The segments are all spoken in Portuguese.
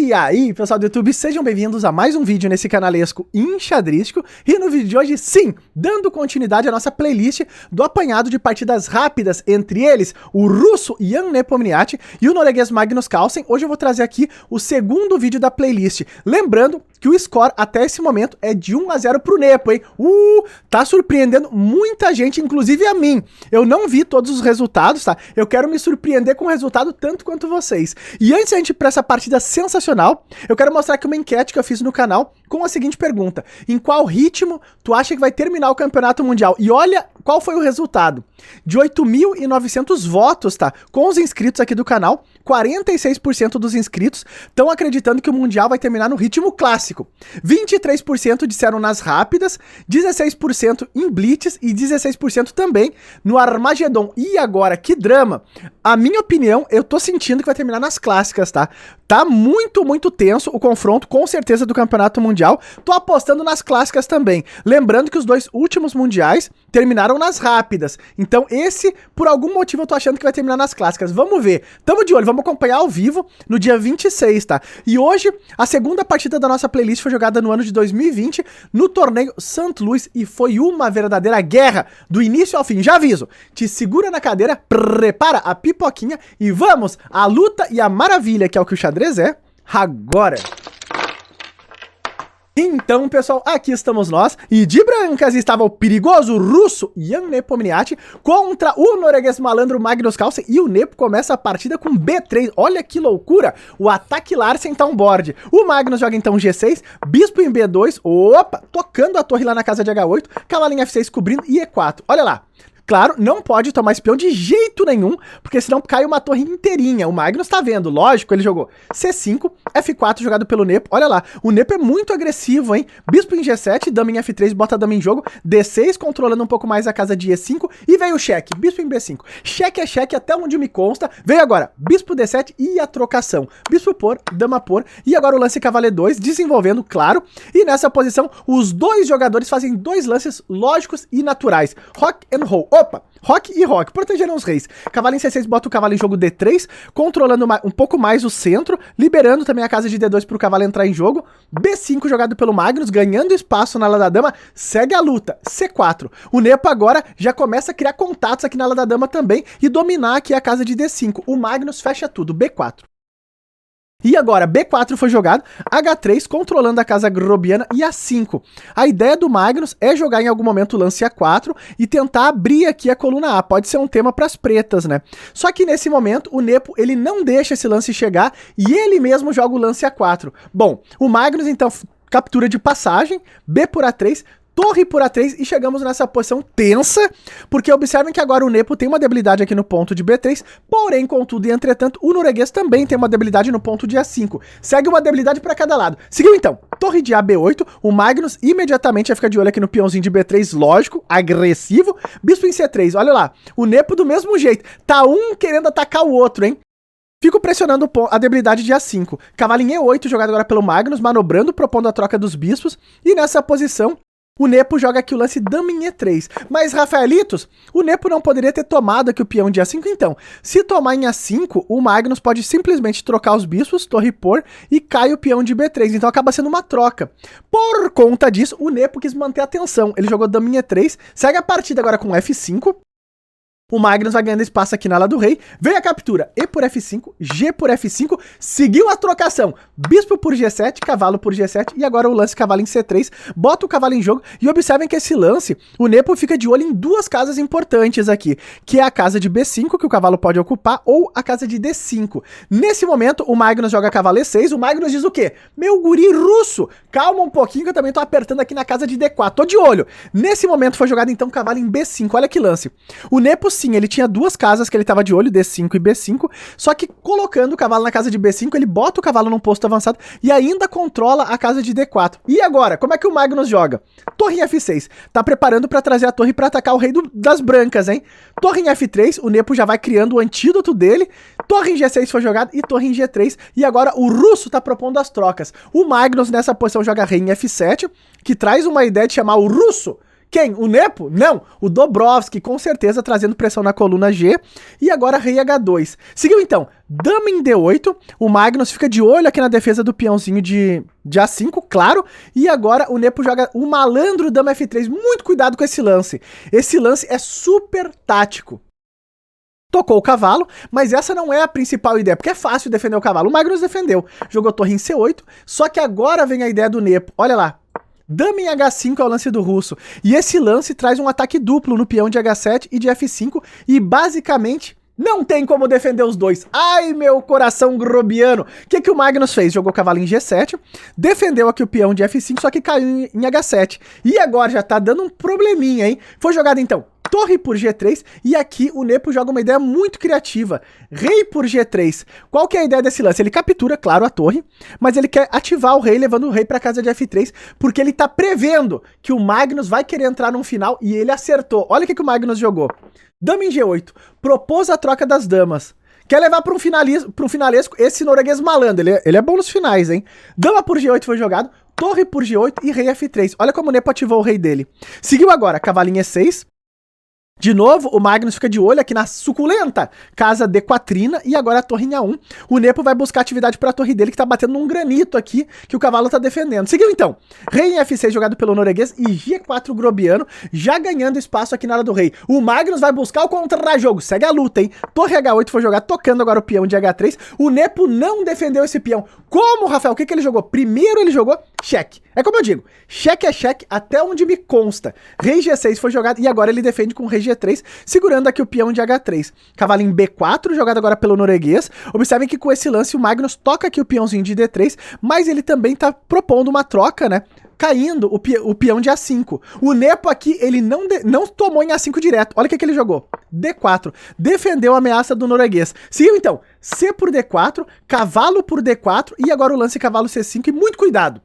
E aí, pessoal do YouTube, sejam bem-vindos a mais um vídeo nesse canalesco enxadrístico. E no vídeo de hoje, sim, dando continuidade à nossa playlist do apanhado de partidas rápidas, entre eles o russo Jan Nepomniachtchi e o norueguês Magnus Carlsen. Hoje eu vou trazer aqui o segundo vídeo da playlist. Lembrando que o score até esse momento é de 1-0 pro Nepo, hein? Tá surpreendendo muita gente, inclusive a mim. Eu não vi todos os resultados, tá? Eu quero me surpreender com o resultado tanto quanto vocês. E antes de a gente ir pra essa partida sensacional, eu quero mostrar aqui uma enquete que eu fiz no canal com a seguinte pergunta: em qual ritmo tu acha que vai terminar o campeonato mundial? E olha qual foi o resultado. De 8.900 votos, tá? Com os inscritos aqui do canal, 46% dos inscritos estão acreditando que o Mundial vai terminar no ritmo clássico. 23% disseram nas rápidas, 16% em blitz e 16% também no Armagedon. E agora, que drama! A minha opinião, eu tô sentindo que vai terminar nas clássicas, tá? Tá muito tenso o confronto, com certeza, do Campeonato Mundial. Tô apostando nas clássicas também. Lembrando que os dois últimos mundiais terminaram nas rápidas. Então esse, por algum motivo, eu tô achando que vai terminar nas clássicas. Vamos ver. Tamo de olho, vamos acompanhar ao vivo no dia 26, tá? E hoje, a segunda partida da nossa playlist foi jogada no ano de 2020, no torneio St. Louis, e foi uma verdadeira guerra, do início ao fim. Já aviso, te segura na cadeira, prepara a pipoquinha e vamos à luta e à maravilha, que é o que o xadrez é, agora! Então, pessoal, aqui estamos nós, e de brancas estava o perigoso russo Jan Nepomniachtchi contra o norueguês malandro Magnus Carlsen, e o Nepo começa a partida com B3, olha que loucura, o ataque Larsen tá on board, o Magnus joga então G6, bispo em B2, opa, tocando a torre lá na casa de H8, cavalo em F6 cobrindo e E4, olha lá. Claro, não pode tomar espião de jeito nenhum, porque senão cai uma torre inteirinha. O Magnus tá vendo, lógico, ele jogou C5, F4 jogado pelo Nepo. Olha lá, o Nepo é muito agressivo, hein? Bispo em G7, dama em F3, bota a dama em jogo, D6 controlando um pouco mais a casa de E5, e veio o cheque, bispo em B5. Cheque é cheque até onde me consta. Veio agora, bispo D7 e a trocação. Bispo por, dama por, e agora o lance cavalo E2, desenvolvendo, claro. E nessa posição, os dois jogadores fazem dois lances lógicos e naturais. Rock and roll. Opa, rock e rock, protegeram os reis. Cavalo em C6, bota o cavalo em jogo D3, controlando um pouco mais o centro, liberando também a casa de D2 para o cavalo entrar em jogo. B5 jogado pelo Magnus, ganhando espaço na ala da dama, segue a luta. C4. O Nepo agora já começa a criar contatos aqui na ala da dama também e dominar aqui a casa de D5. O Magnus fecha tudo, B4. E agora, B4 foi jogado, H3 controlando a casa grobiana e A5. A ideia do Magnus é jogar em algum momento o lance A4 e tentar abrir aqui a coluna A. Pode ser um tema para as pretas, né? Só que nesse momento o Nepo ele não deixa esse lance chegar e ele mesmo joga o lance A4. Bom, o Magnus então captura de passagem, B por A3, torre por A3 e chegamos nessa posição tensa, porque observem que agora o Nepo tem uma debilidade aqui no ponto de B3, porém, contudo e entretanto, o norueguês também tem uma debilidade no ponto de A5. Segue uma debilidade para cada lado. Seguiu então, torre de AB8, o Magnus imediatamente vai ficar de olho aqui no peãozinho de B3, lógico, agressivo, bispo em C3, olha lá, o Nepo do mesmo jeito, tá um querendo atacar o outro, hein? Fico pressionando a debilidade de A5. Cavalo em E8, jogado agora pelo Magnus, manobrando, propondo a troca dos bispos, e nessa posição o Nepo joga aqui o lance dama em E3. Mas, Rafaelitos, o Nepo não poderia ter tomado aqui o peão de A5, então. Se tomar em A5, o Magnus pode simplesmente trocar os bispos, torre por, e cai o peão de B3. Então acaba sendo uma troca. Por conta disso, o Nepo quis manter a atenção. Ele jogou dama em E3, segue a partida agora com F5. O Magnus vai ganhando espaço aqui na ala do rei, veio a captura, E por F5, G por F5, seguiu a trocação, bispo por G7, cavalo por G7, e agora o lance cavalo em C3, bota o cavalo em jogo, e observem que esse lance, o Nepo fica de olho em duas casas importantes aqui, que é a casa de B5, que o cavalo pode ocupar, ou a casa de D5. Nesse momento, o Magnus joga cavalo E6, o Magnus diz o quê? Meu guri russo, calma um pouquinho que eu também tô apertando aqui na casa de D4, tô de olho. Nesse momento foi jogado então cavalo em B5, olha que lance. O Nepo sim, ele tinha duas casas que ele tava de olho, D5 e B5, só que colocando o cavalo na casa de B5, ele bota o cavalo num posto avançado e ainda controla a casa de D4. E agora, como é que o Magnus joga? Torre em F6, tá preparando pra trazer a torre pra atacar o rei das brancas, hein? Torre em F3, o Nepo já vai criando o antídoto dele, torre em G6 foi jogado e torre em G3, e agora o russo tá propondo as trocas. O Magnus nessa posição joga rei em F7, que traz uma ideia de chamar o russo Quem? O Nepo? Não, o Dobrovski, com certeza trazendo pressão na coluna G. E agora rei H2. Seguiu então, dama em D8. O Magnus fica de olho aqui na defesa do peãozinho de A5, claro. E agora o Nepo joga o malandro dama F3. Muito cuidado com esse lance. Esse lance é super tático. Tocou o cavalo, mas essa não é a principal ideia, porque é fácil defender o cavalo. O Magnus defendeu, jogou torre em C8, só que agora vem a ideia do Nepo. Olha lá. Dama em H5 é o lance do russo. E esse lance traz um ataque duplo no peão de H7 e de F5. E basicamente não tem como defender os dois. Ai, meu coração grobiano. O que o Magnus fez? Jogou o cavalo em G7. Defendeu aqui o peão de F5, só que caiu em H7. E agora já tá dando um probleminha, hein? Foi jogado então torre por G3, e aqui o Nepo joga uma ideia muito criativa, rei por G3. Qual que é a ideia desse lance? Ele captura, claro, a torre, mas ele quer ativar o rei, levando o rei para casa de F3, porque ele tá prevendo que o Magnus vai querer entrar num final, e ele acertou. Olha o que o Magnus jogou. Dama em G8, propôs a troca das damas. Quer levar para um finalesco esse norueguês malandro, ele é bom nos finais, hein? Dama por G8 foi jogado, torre por G8 e rei F3. Olha como o Nepo ativou o rei dele. Seguiu agora, cavalinho E6. De novo, o Magnus fica de olho aqui na suculenta casa D4, e agora a torre em A1. O Nepo vai buscar atividade para a torre dele, que tá batendo num granito aqui, que o cavalo tá defendendo. Seguiu então, rei em F6 jogado pelo norueguês e G4 grobiano, já ganhando espaço aqui na área do rei. O Magnus vai buscar o contra-jogo, segue a luta, hein? Torre H8 foi jogado, tocando agora o peão de H3. O Nepo não defendeu esse peão. Como, Rafael? O que ele jogou? Primeiro ele jogou cheque. É como eu digo, cheque é cheque até onde me consta. Rei G6 foi jogado e agora ele defende com rei G3, segurando aqui o peão de H3. Cavalo em B4, jogado agora pelo norueguês. Observem que com esse lance o Magnus toca aqui o peãozinho de D3, mas ele também tá propondo uma troca, né? Caindo o peão de A5. O Nepo aqui, ele não tomou em A5 direto. Olha o que ele jogou. D4. Defendeu a ameaça do norueguês. Seguiu então, C por D4, cavalo por D4 e agora o lance cavalo C5 e muito cuidado.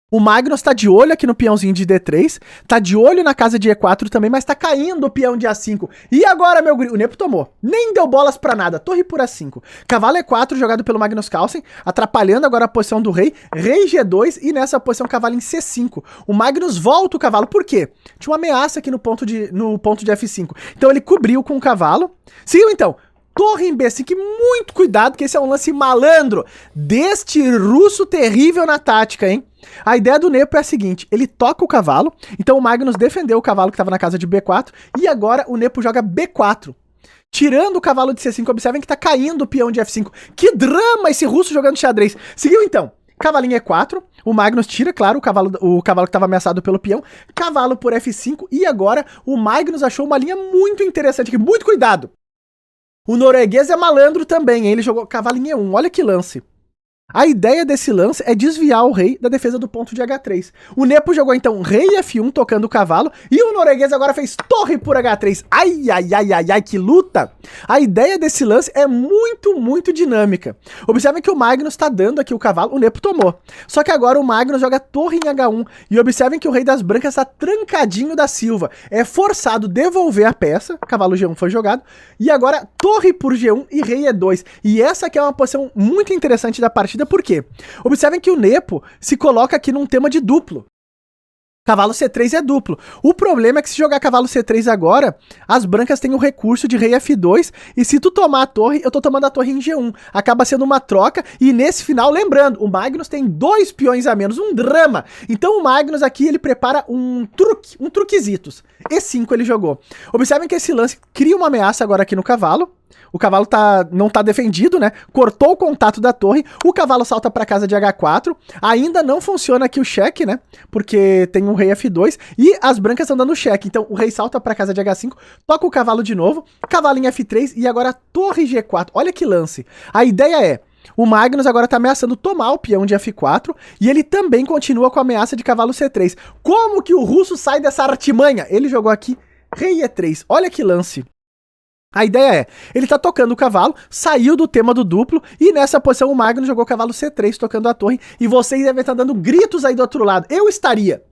O Magnus tá de olho aqui no peãozinho de D3, tá de olho na casa de E4 também, mas tá caindo o peão de A5. E agora, meu guri, o Nepo tomou. Nem deu bolas pra nada, torre por A5. Cavalo E4 jogado pelo Magnus Carlsen, atrapalhando agora a posição do rei. Rei G2 e nessa posição cavalo em C5. O Magnus volta o cavalo, por quê? Tinha uma ameaça aqui no ponto de F5. Então ele cobriu com o cavalo. Seguiu então. Torre em B5, muito cuidado, que esse é um lance malandro deste russo terrível na tática, hein? A ideia do Nepo é a seguinte, ele toca o cavalo, então o Magnus defendeu o cavalo que estava na casa de B4, e agora o Nepo joga B4. Tirando o cavalo de C5, observem que tá caindo o peão de F5. Que drama esse russo jogando xadrez. Seguiu então, cavalinho E4, o Magnus tira, claro, o cavalo que estava ameaçado pelo peão, cavalo por F5, e agora o Magnus achou uma linha muito interessante aqui, muito cuidado. O norueguês é malandro também, hein? Ele jogou cavalo em E1, olha que lance. A ideia desse lance é desviar o rei da defesa do ponto de H3. O Nepo jogou então rei F1 tocando o cavalo e o norueguês agora fez torre por H3. Ai, ai, ai, ai, ai, que luta! A ideia desse lance é muito dinâmica. Observem que o Magnus tá dando aqui o cavalo, o Nepo tomou. Só que agora o Magnus joga torre em H1 e observem que o rei das brancas tá trancadinho da Silva. É forçado devolver a peça, cavalo G1 foi jogado, e agora torre por G1 e rei E2. E essa aqui é uma posição muito interessante da partida. Por quê? Observem que o Nepo se coloca aqui num tema de duplo. Cavalo C3 é duplo. O problema é que se jogar cavalo C3 agora, as brancas têm o recurso de rei F2, e se tu tomar a torre, eu tô tomando a torre em G1. Acaba sendo uma troca, e nesse final, lembrando, o Magnus tem 2 peões a menos, um drama. Então o Magnus aqui, ele prepara um truquezitos. E5 ele jogou. Observem que esse lance cria uma ameaça agora aqui no cavalo. O cavalo não tá defendido, né? Cortou o contato da torre. O cavalo salta para casa de H4. Ainda não funciona aqui o cheque, né? Porque tem um rei F2 e as brancas estão dando cheque. Então o rei salta para casa de H5, toca o cavalo de novo, cavalo em F3 e agora torre G4. Olha que lance. A ideia é, o Magnus agora tá ameaçando tomar o peão de F4 e ele também continua com a ameaça de cavalo C3. Como que o russo sai dessa artimanha? Ele jogou aqui rei E3. Olha que lance. A ideia é, ele tá tocando o cavalo, saiu do tema do duplo, e nessa posição o Magnus jogou cavalo C3 tocando a torre, e vocês devem estar dando gritos aí do outro lado. Eu estaria.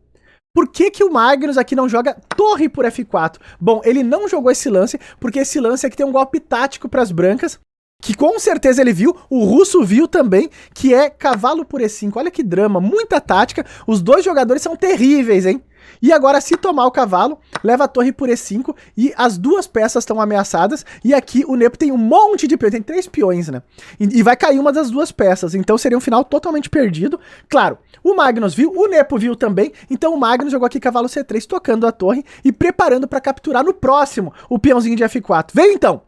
Por que o Magnus aqui não joga torre por F4? Bom, ele não jogou esse lance, porque esse lance aqui tem um golpe tático para as brancas, que com certeza ele viu, o russo viu também, que é cavalo por E5. Olha que drama, muita tática, os dois jogadores são terríveis, hein? E agora, se tomar o cavalo, leva a torre por E5 e as duas peças estão ameaçadas. E aqui o Nepo tem um monte de peões, tem 3 peões, né? E vai cair uma das duas peças, então seria um final totalmente perdido. Claro, o Magnus viu, o Nepo viu também, então o Magnus jogou aqui cavalo C3, tocando a torre e preparando para capturar no próximo o peãozinho de F4. Veio então!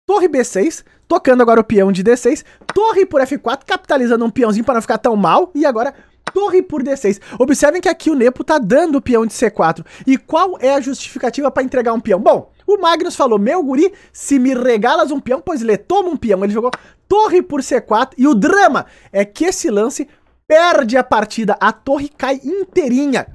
Torre B6, tocando agora o peão de D6, torre por F4, capitalizando um peãozinho para não ficar tão mal, e agora torre por D6. Observem que aqui o Nepo tá dando o peão de C4. E qual é a justificativa para entregar um peão? Bom, o Magnus falou, meu guri, se me regalas um peão, pois ele toma um peão. Ele jogou torre por C4 e o drama é que esse lance perde a partida. A torre cai inteirinha.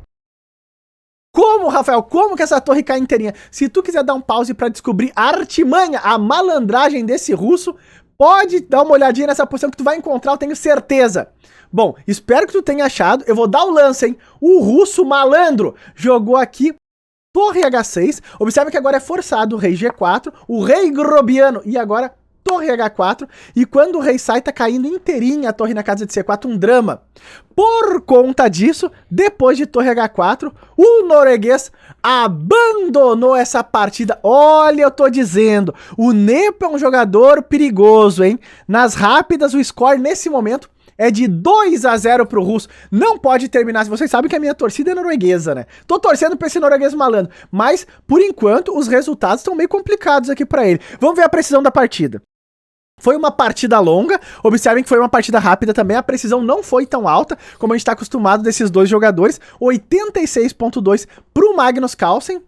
Como, Rafael? Como que essa torre cai inteirinha? Se tu quiser dar um pause para descobrir a artimanha, a malandragem desse russo, pode dar uma olhadinha nessa posição que tu vai encontrar, eu tenho certeza. Bom, espero que tu tenha achado. Eu vou dar o lance, hein? O russo malandro jogou aqui torre H6. Observe que agora é forçado o rei G4, o rei grobiano e agora torre H4. E quando o rei sai, tá caindo inteirinha a torre na casa de C4, um drama. Por conta disso, depois de torre H4, o norueguês abandonou essa partida. Olha, eu tô dizendo, o Nepo é um jogador perigoso, hein? Nas rápidas, o score nesse momento é de 2-0 pro russo. Não pode terminar. Vocês sabem que a minha torcida é norueguesa, né? Tô torcendo pra esse norueguês malandro. Mas, por enquanto, os resultados estão meio complicados aqui pra ele. Vamos ver a precisão da partida. Foi uma partida longa, observem que foi uma partida rápida também, a precisão não foi tão alta, como a gente tá acostumado desses dois jogadores, 86.2 pro Magnus Carlsen,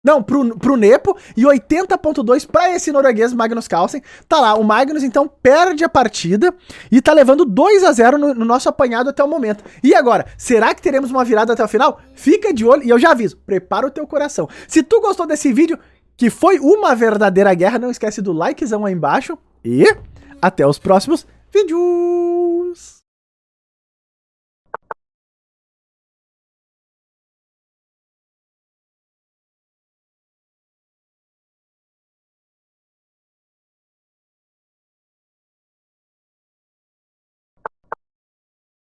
não, pro Nepo, e 80.2 pra esse norueguês Magnus Carlsen. Tá lá, o Magnus então perde a partida e tá levando 2-0 no nosso apanhado até o momento. E agora, será que teremos uma virada até o final? Fica de olho e eu já aviso, prepara o teu coração. Se tu gostou desse vídeo, que foi uma verdadeira guerra, não esquece do likezão aí embaixo. E até os próximos vídeos!